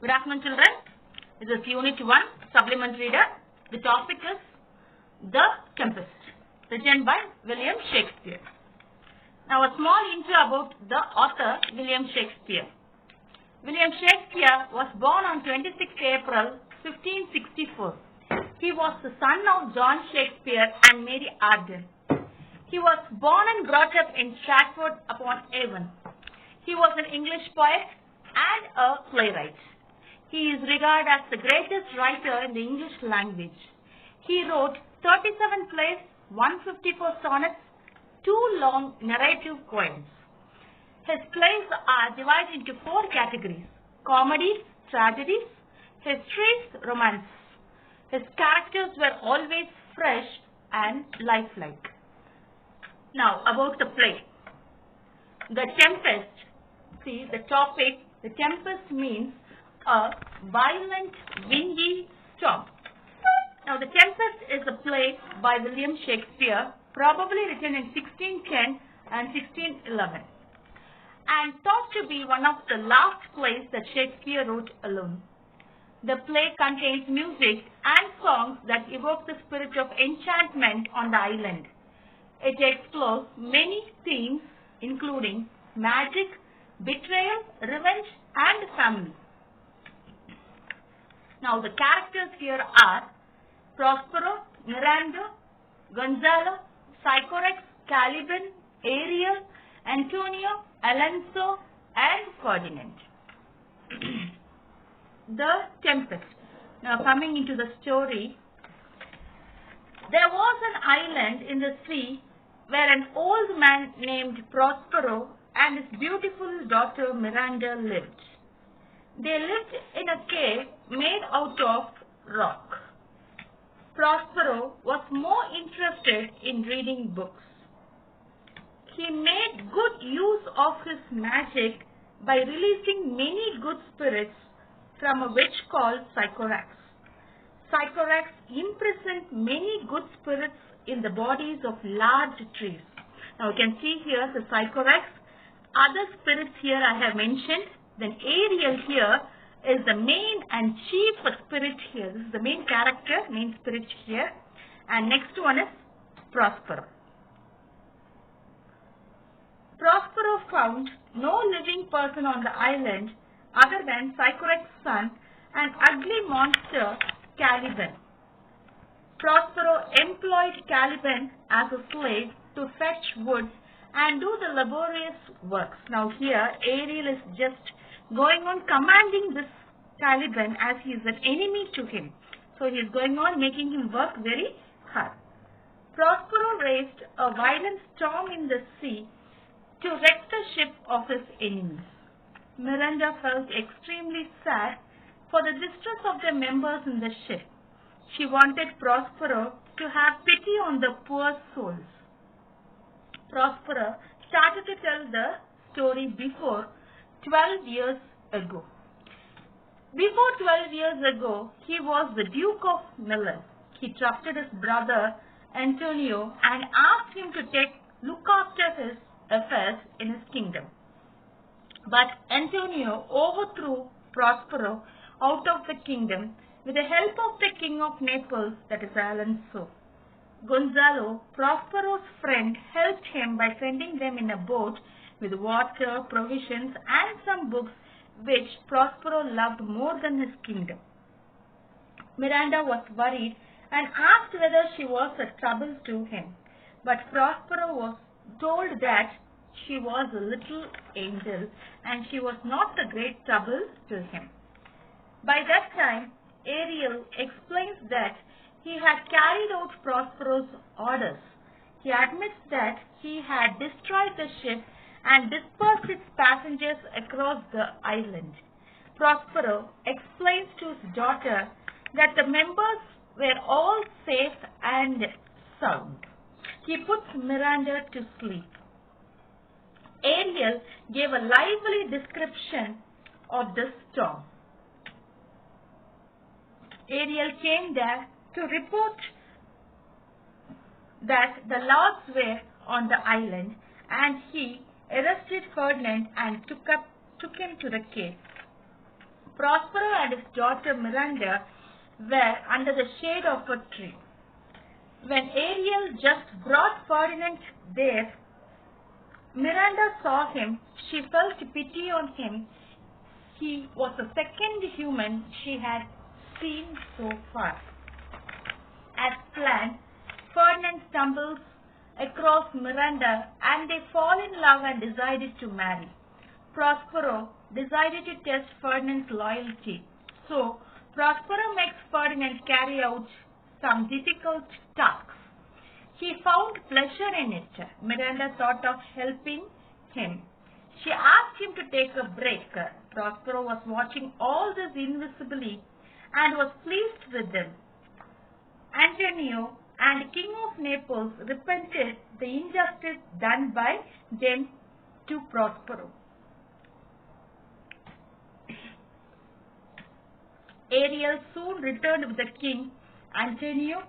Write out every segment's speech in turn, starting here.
Good afternoon, children. This is Unit 1, Supplement Reader. The topic is The Tempest, written by William Shakespeare. Now, a small intro about the author, William Shakespeare. William Shakespeare was born on 26 April 1564. He was the son of John Shakespeare and Mary Arden. He was born and brought up in Stratford-upon-Avon. He was an English poet and a playwright. He is regarded as the greatest writer in the English language. He wrote 37 plays, 154 sonnets, 2 long narrative poems. His plays are divided into 4 categories: comedies, tragedies, histories, romances. His characters were always fresh and lifelike. Now, about the play. The Tempest. See, the topic, the tempest means a violent, windy storm. Now, The Tempest is a play by William Shakespeare, probably written in 1610 and 1611, and thought to be one of the last plays that Shakespeare wrote alone. The play contains music and songs that evoke the spirit of enchantment on the island. It explores many themes, including magic, betrayal, revenge, and family. Now, the characters here are Prospero, Miranda, Gonzalo, Sycorax, Caliban, Ariel, Antonio, Alonso, and Ferdinand. The Tempest. Now, coming into the story, there was an island in the sea where an old man named Prospero and his beautiful daughter Miranda lived. They lived in a cave made out of rock. Prospero was more interested in reading books. He made good use of his magic by releasing many good spirits from a witch called Sycorax. Sycorax imprisoned many good spirits in the bodies of large trees. Now you can see here the Sycorax. Other spirits here I have mentioned. Then Ariel here is the main and chief spirit here. This is the main character, main spirit here. And next one is Prospero. Prospero found no living person on the island other than Sycorax's son, an ugly monster, Caliban. Prospero employed Caliban as a slave to fetch wood and do the laborious works. Now here, Ariel is just going on commanding this Caliban as he is an enemy to him. So he is going on making him work very hard. Prospero raised a violent storm in the sea to wreck the ship of his enemies. Miranda felt extremely sad for the distress of the members in the ship. She wanted Prospero to have pity on the poor souls. Prospero started to tell the story before 12 years ago. Before 12 years ago, he was the Duke of Milan. He trusted his brother Antonio and asked him to look after his affairs in his kingdom. But Antonio overthrew Prospero out of the kingdom with the help of the king of Naples, that is Alonso. Gonzalo, Prospero's friend, helped him by sending them in a boat with water, provisions, and some books which Prospero loved more than his kingdom. Miranda was worried and asked whether she was a trouble to him, but Prospero was told that she was a little angel and she was not a great trouble to him. By that time, Ariel explains that he had carried out Prospero's orders. He admits that he had destroyed the ship and dispersed its passengers across the island. Prospero explains to his daughter that the members were all safe and sound. He puts Miranda to sleep. Ariel gave a lively description of the storm. Ariel came there to report that the lords were on the island, and he arrested Ferdinand and took him to the cave. Prospero and his daughter Miranda were under the shade of a tree. When Ariel just brought Ferdinand there, Miranda saw him. She felt pity on him. He was the second human she had seen so far. As planned, Ferdinand stumbles across Miranda and they fall in love and decided to marry. Prospero decided to test Ferdinand's loyalty. So, Prospero makes Ferdinand carry out some difficult tasks. He found pleasure in it. Miranda thought of helping him. She asked him to take a break. Prospero was watching all this invisibly and was pleased with them. Antonio and King of Naples repented the injustice done by them to Prospero. Ariel soon returned with the king, Antonio,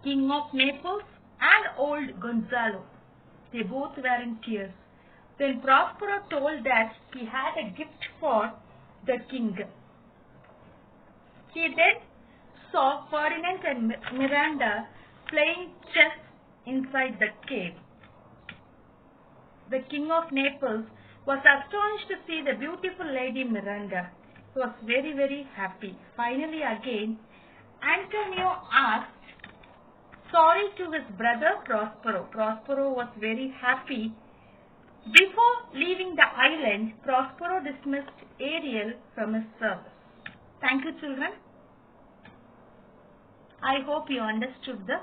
King of Naples, and old Gonzalo. They both were in tears. Then Prospero told that he had a gift for the king. He then saw Ferdinand and Miranda playing chess inside the cave. The King of Naples was astonished to see the beautiful lady Miranda. He was very, very happy. Finally again, Antonio asked sorry to his brother Prospero. Prospero was very happy. Before leaving the island, Prospero dismissed Ariel from his service. Thank you, children. I hope you understood the